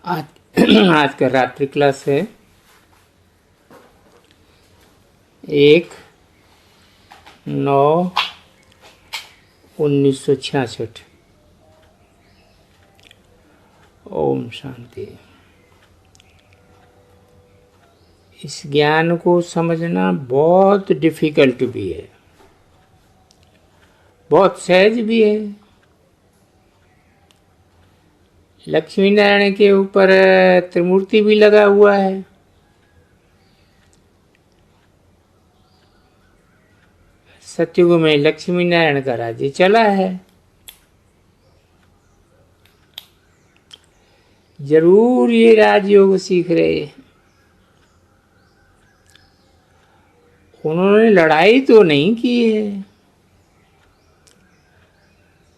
आज आज का रात्रि क्लास है 1/9/1966। ओम शांति। इस ज्ञान को समझना बहुत डिफिकल्ट भी है, बहुत सहज भी है। लक्ष्मी नारायण के ऊपर त्रिमूर्ति भी लगा हुआ है। सतयुग में लक्ष्मी नारायण का राज्य चला है। जरूर ये राजयोग सीख रहे हैं। उन्होंने लड़ाई तो नहीं की है।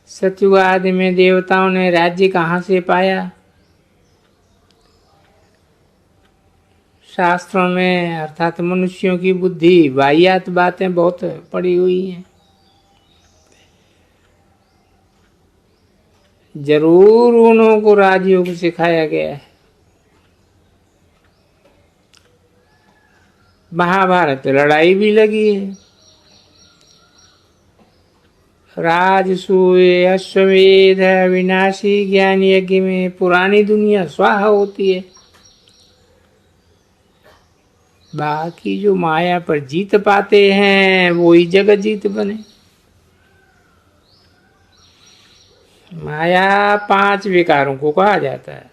सतयुग आदि में देवताओं ने राज्य कहाँ से पाया? शास्त्रों में अर्थात मनुष्यों की बुद्धि वाहियात बातें बहुत पड़ी हुई हैं। जरूर उन्हों को राजयोग सिखाया गया है। महाभारत लड़ाई भी लगी है। राजसूय अश्वमेध विनाशी ज्ञान यज्ञ में पुरानी दुनिया स्वाहा होती है। बाकी जो माया पर जीत पाते हैं वो ही जगत जीत बने। माया 5 विकारों को कहा जाता है।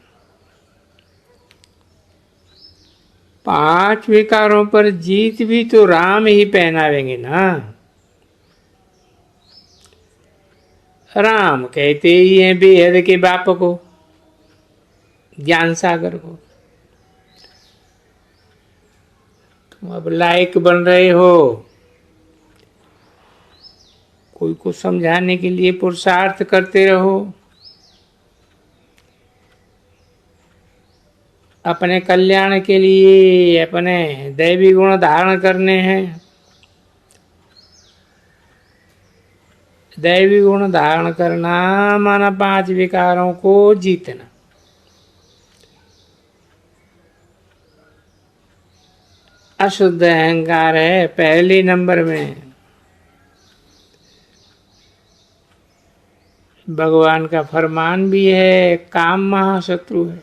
5 विकारों पर जीत भी तो राम ही पहनावेंगे ना। राम कहते ही हैं बेहद के बाप को, ज्ञान सागर को। तुम अब लायक बन रहे हो, कोई को समझाने के लिए पुरुषार्थ करते रहो। अपने कल्याण के लिए अपने दैवी गुण धारण करने हैं। दैवी गुण धारण करना माना 5 विकारों को जीतना। अशुद्ध अहंकार है पहले नंबर में। भगवान का फरमान भी है, काम महाशत्रु है।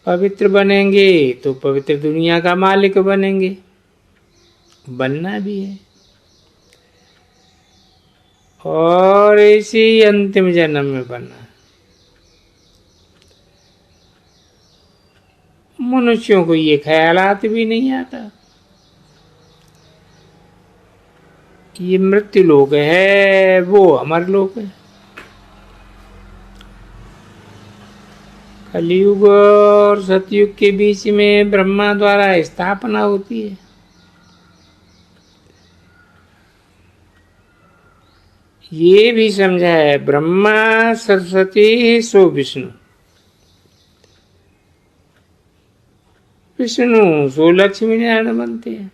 पवित्र बनेंगे तो पवित्र दुनिया का मालिक बनेंगे, बनना भी है। और इसी अंतिम जन्म में बनना। मनुष्यों को ये ख्यालात भी नहीं आता। ये मृत्यु लोक है, वो अमर लोक है। कलयुग और सतयुग के बीच में ब्रह्मा द्वारा स्थापना होती है। ये भी समझा है, ब्रह्मा सरस्वती सो विष्णु, विष्णु सो लक्ष्मी नारायण बनते हैं।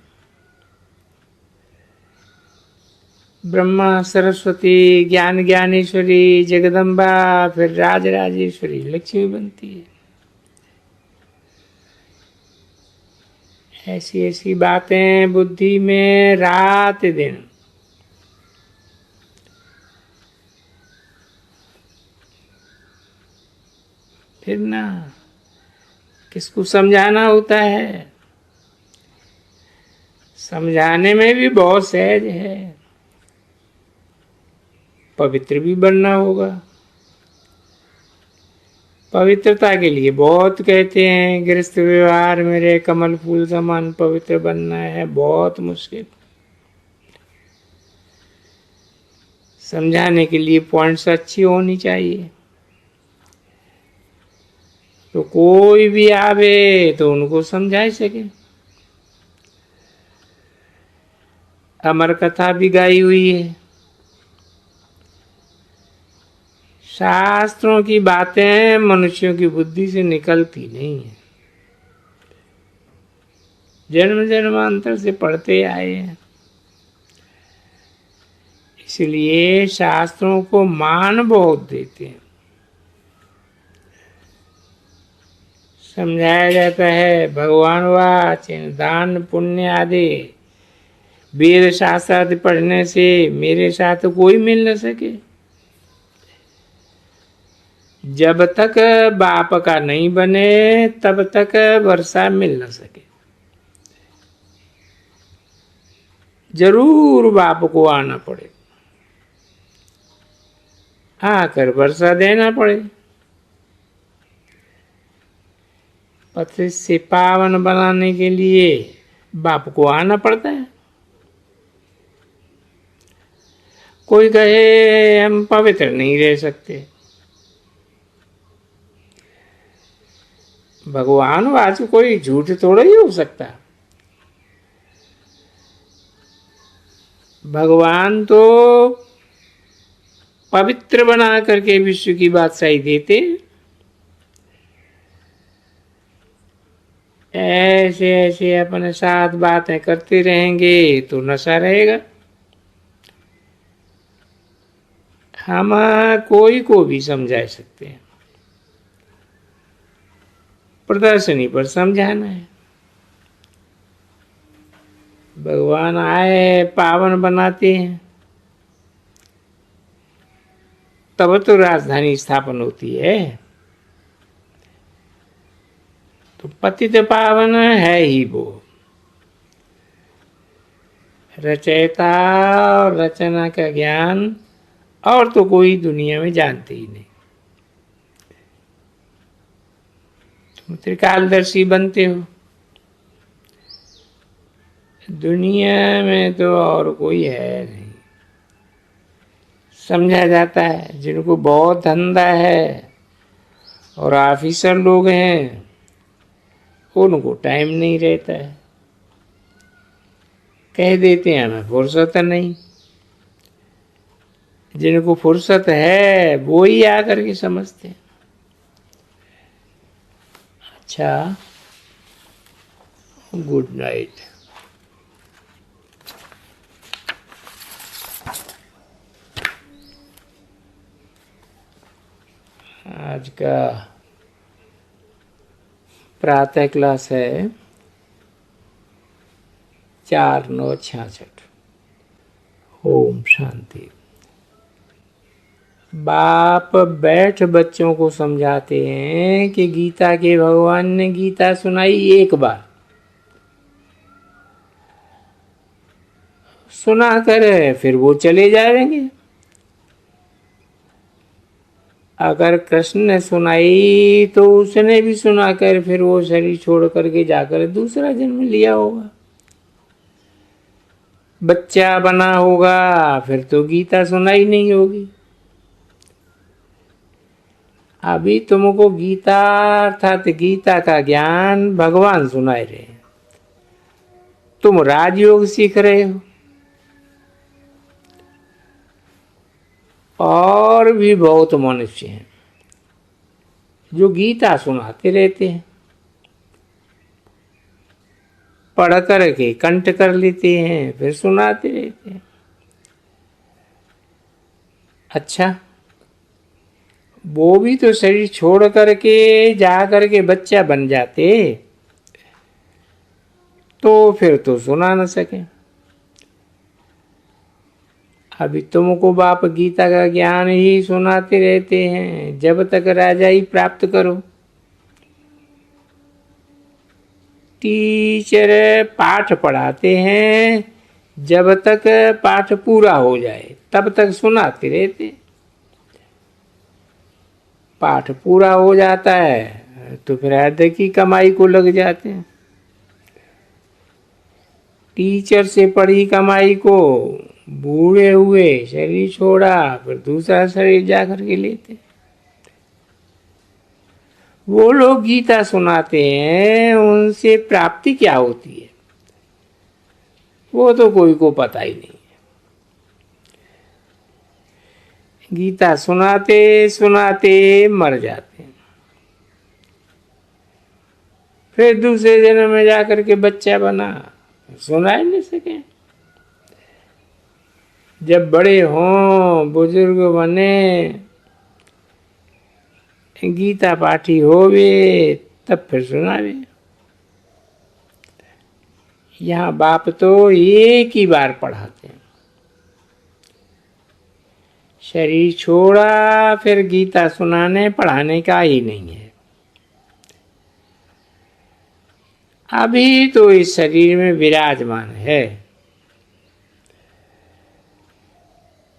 ब्रह्मा सरस्वती ज्ञान ज्ञानेश्वरी जगदम्बा, फिर राजराजेश्वरी लक्ष्मी बनती है। ऐसी ऐसी बातें बुद्धि में रात दिन। फिर ना किसको समझाना होता है। समझाने में भी बहुत सहज है। पवित्र भी बनना होगा। पवित्रता के लिए बहुत कहते हैं, गृहस्थ व्यवहार मेरे कमल फूल समान पवित्र बनना है बहुत मुश्किल। समझाने के लिए पॉइंट्स अच्छी होनी चाहिए, तो कोई भी आवे तो उनको समझा सके। अमर कथा भी गाई हुई है। शास्त्रों की बातें मनुष्यों की बुद्धि से निकलती नहीं है। जन्म जन्मांतर से पढ़ते आए हैं। इसलिए शास्त्रों को मान बहुत देते हैं। समझाया जाता है भगवान वाच दान पुण्य आदि वेद शास्त्र आदि पढ़ने से मेरे साथ कोई मिल न सके। जब तक बाप का नहीं बने तब तक वर्षा मिल न सके। जरूर बाप को आना पड़े, आकर वर्षा देना पड़े। पति से पावन बनाने के लिए बाप को आना पड़ता है। कोई कहे हम पवित्र नहीं रह सकते, भगवान वाच कोई झूठ थोड़ा ही हो सकता। भगवान तो पवित्र बना करके विश्व की बादशाही देते। ऐसे ऐसे अपने साथ बातें करते रहेंगे तो नशा रहेगा। हम कोई को भी समझा सकते हैं, प्रदर्शनी पर समझाना है। भगवान आए पावन बनाते हैं तब तो राजधानी स्थापन होती है। तो पतित पावन है ही वो, रचयिता और रचना का ज्ञान और तो कोई दुनिया में जानते ही नहीं। तुम त्रिकालदर्शी बनते हो, दुनिया में तो और कोई है नहीं। समझा जाता है जिनको बहुत धंधा है और ऑफिसर लोग हैं उनको टाइम नहीं रहता है, कह देते हैं हमें फुर्सत नहीं। जिनको फुर्सत है वो ही आकर के समझते हैं। अच्छा, गुड नाइट। आज का प्रातः क्लास है 4/9/66। ओम शांति। बाप बैठ बच्चों को समझाते हैं कि गीता के भगवान ने गीता सुनाई एक बार, सुना कर फिर वो चले जाएंगे। अगर कृष्ण ने सुनाई तो उसने भी सुनाकर फिर वो शरीर छोड़ करके जाकर दूसरा जन्म लिया होगा, बच्चा बना होगा, फिर तो गीता सुनाई नहीं होगी। अभी तुमको गीता अर्थात गीता का ज्ञान भगवान सुनाए रहे हैं, तुम राजयोग सीख रहे हो। और भी बहुत मनुष्य हैं जो गीता सुनाते रहते हैं, पढ़ करके कंठ कर लेते हैं फिर सुनाते रहते हैं। अच्छा, वो भी तो शरीर छोड़ करके जा करके बच्चा बन जाते तो फिर तो सुना न सके। अभी तुमको बाप गीता का ज्ञान ही सुनाते रहते हैं जब तक राजा ही प्राप्त करो। टीचर पाठ पढ़ाते हैं जब तक पाठ पूरा हो जाए तब तक सुनाते रहते। पाठ पूरा हो जाता है तो फिर हृदय की कमाई को लग जाते हैं। टीचर से पढ़ी कमाई को बूढ़े हुए शरीर छोड़ा फिर दूसरा शरीर जाकर के लेते। वो लोग गीता सुनाते हैं उनसे प्राप्ति क्या होती है वो तो कोई को पता ही नहीं। गीता सुनाते सुनाते मर जाते हैं, फिर दूसरे जन्म में जाकर के बच्चा बना, सुना ही नहीं सके। जब बड़े हों बुजुर्ग बने गीता पाठी होवे तब फिर सुनावे। यहाँ बाप तो एक ही बार पढ़ाते हैं, शरीर छोड़ा फिर गीता सुनाने पढ़ाने का ही नहीं है। अभी तो इस शरीर में विराजमान है,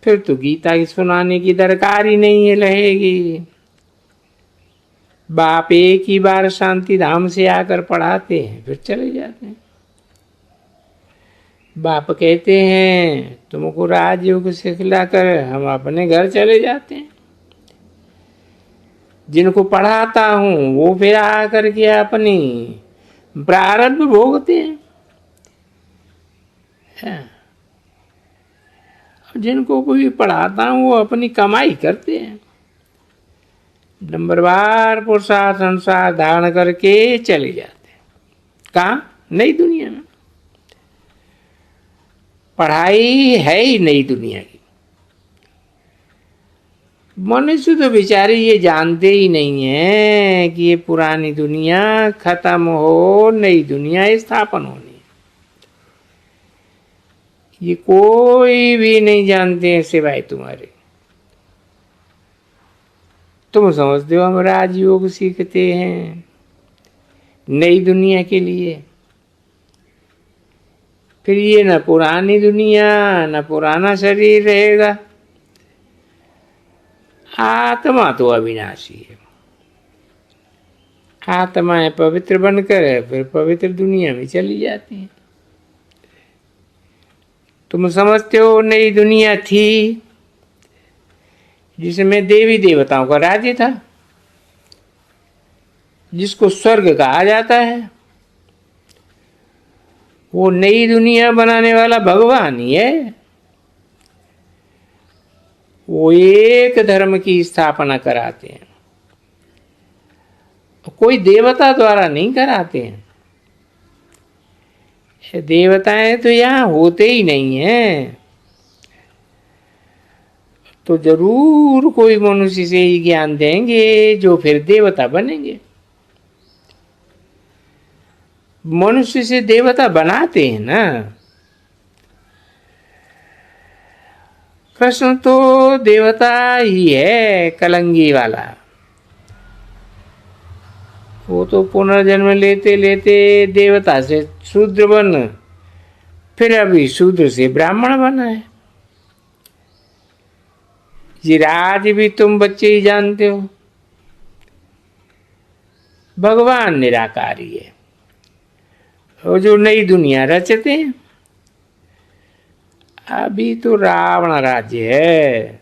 फिर तो गीता की सुनाने की दरकार ही नहीं है रहेगी। बाप एक ही बार शांति धाम से आकर पढ़ाते हैं, फिर चले जाते हैं। बाप कहते हैं तुमको राजयोग सिखलाकर हम अपने घर चले जाते हैं। जिनको पढ़ाता हूं वो फिर आकर के अपनी प्रारब्ध भोगते हैं। जिनको कोई पढ़ाता हूं वो अपनी कमाई करते हैं। नंबरवार पुरुषार्थ संसार धारण करके चले जाते हैं। कहाँ? नई दुनिया में। पढ़ाई है ही नई दुनिया की। मनुष्य तो बेचारे ये जानते ही नहीं है कि ये पुरानी दुनिया खत्म हो, नई दुनिया स्थापन होनी। ये कोई भी नहीं जानते हैं सिवाय तुम्हारे। तुम समझते हो हम राजयोग सीखते हैं नई दुनिया के लिए। फिर ये न पुरानी दुनिया न पुराना शरीर रहेगा। आत्मा तो अविनाशी है। आत्माएं पवित्र बनकर फिर पवित्र दुनिया में चली जाती हैं। तुम समझते हो नई दुनिया थी जिसमें देवी देवताओं का राज्य था, जिसको स्वर्ग कहा जाता है। वो नई दुनिया बनाने वाला भगवान ही है। वो एक धर्म की स्थापना कराते हैं, कोई देवता द्वारा नहीं कराते हैं। देवताएं तो यहाँ होते ही नहीं हैं। तो जरूर कोई मनुष्य से ही ज्ञान देंगे जो फिर देवता बनेंगे। मनुष्य से देवता बनाते हैं ना। कृष्ण तो देवता ही है, कलंगी वाला। वो तो पुनर्जन्म लेते लेते देवता से शूद्र बन, फिर अभी शूद्र से ब्राह्मण बना है। ये राज भी तुम बच्चे ही जानते हो। भगवान निराकारी है। वो जो नई दुनिया रचते हैं, अभी तो रावण राज्य है।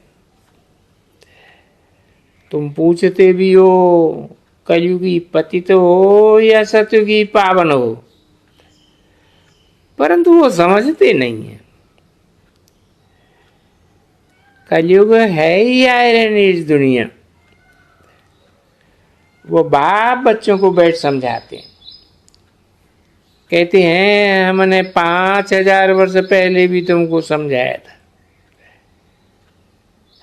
तुम पूछते भी हो कलयुगी पतित हो या सतयुगी पावन हो, परंतु वो समझते नहीं है। कलयुग है ही आयरन इस दुनिया। वो बाप बच्चों को बैठ समझाते हैं, कहते हैं हमने 5000 वर्ष पहले भी तुमको समझाया था।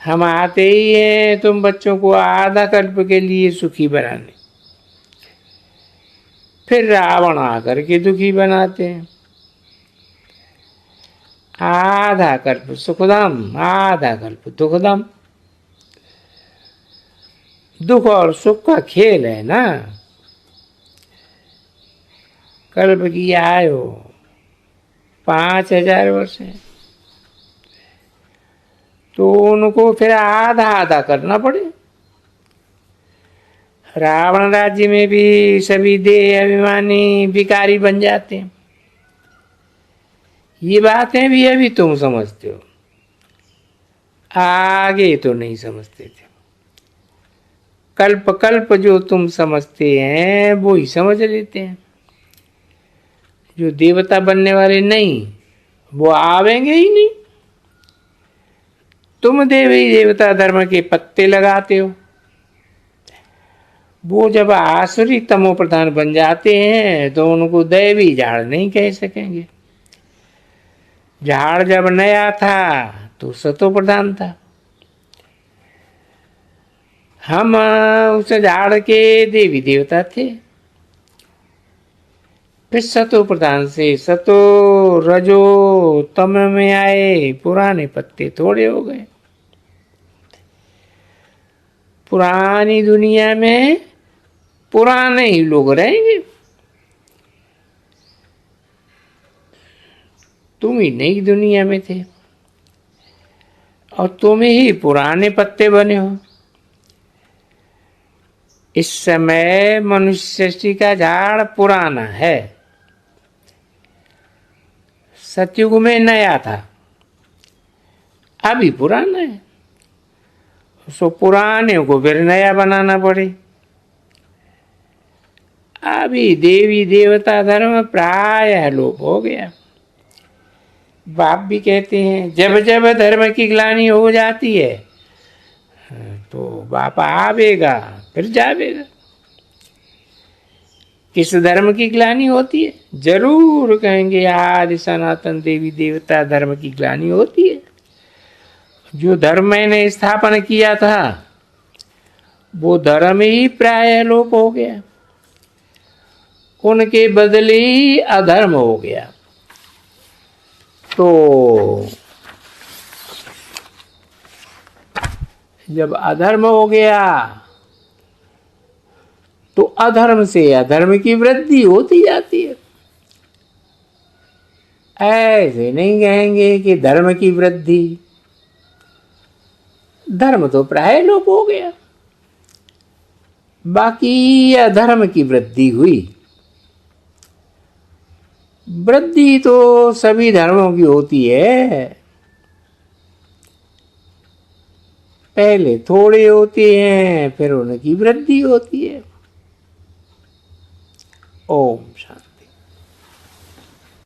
हम आते ही हैं तुम बच्चों को आधा कल्प के लिए सुखी बनाने, फिर रावण आकर के दुखी बनाते हैं। आधा कल्प सुखधाम, आधा कल्प दुखधाम। दुख और सुख का खेल है ना। कल्प की आयु 5000 वर्ष है, तो उनको फिर आधा आधा करना पड़े। रावण राज्य में भी सभी देह अभिमानी भिखारी बन जाते हैं। ये बातें भी अभी तुम समझते हो, आगे तो नहीं समझते थे। कल्प कल्प जो तुम समझते हैं वो ही समझ लेते हैं। जो देवता बनने वाले नहीं वो आवेंगे ही नहीं। तुम देवी देवता धर्म के पत्ते लगाते हो। वो जब आसुरी तमो प्रधान बन जाते हैं तो उनको दैवी झाड़ नहीं कह सकेंगे। झाड़ जब नया था तो सतो प्रधान था। हम उस झाड़ के देवी देवता थे। फिर सतो प्रधान से सतो रजो तम में आए, पुराने पत्ते थोड़े हो गए। पुरानी दुनिया में पुराने ही लोग रहेंगे, तुम ही नई दुनिया में थे और तुम ही पुराने पत्ते बने हो। इस समय मनुष्य सृष्टि का झाड़ पुराना है, सतयुग में नया था, अभी पुराना है, सो पुराने को फिर नया बनाना पड़े। अभी देवी देवता धर्म प्रायः लोप हो गया। बाप भी कहते हैं जब जब धर्म की ग्लानि हो जाती है तो बाप आवेगा फिर जावेगा। किस धर्म की ग्लानि होती है? जरूर कहेंगे आदि सनातन देवी देवता धर्म की ग्लानि होती है। जो धर्म मैंने स्थापन किया था वो धर्म ही प्राय लोप हो गया, उनके बदले ही अधर्म हो गया। तो जब अधर्म हो गया तो अधर्म से अधर्म की वृद्धि होती जाती है। ऐसे नहीं कहेंगे कि धर्म की वृद्धि, धर्म तो प्राय लोप हो गया, बाकी अधर्म की वृद्धि हुई। वृद्धि तो सभी धर्मों की होती है, पहले थोड़े होते हैं फिर उनकी वृद्धि होती है। ओम शांति।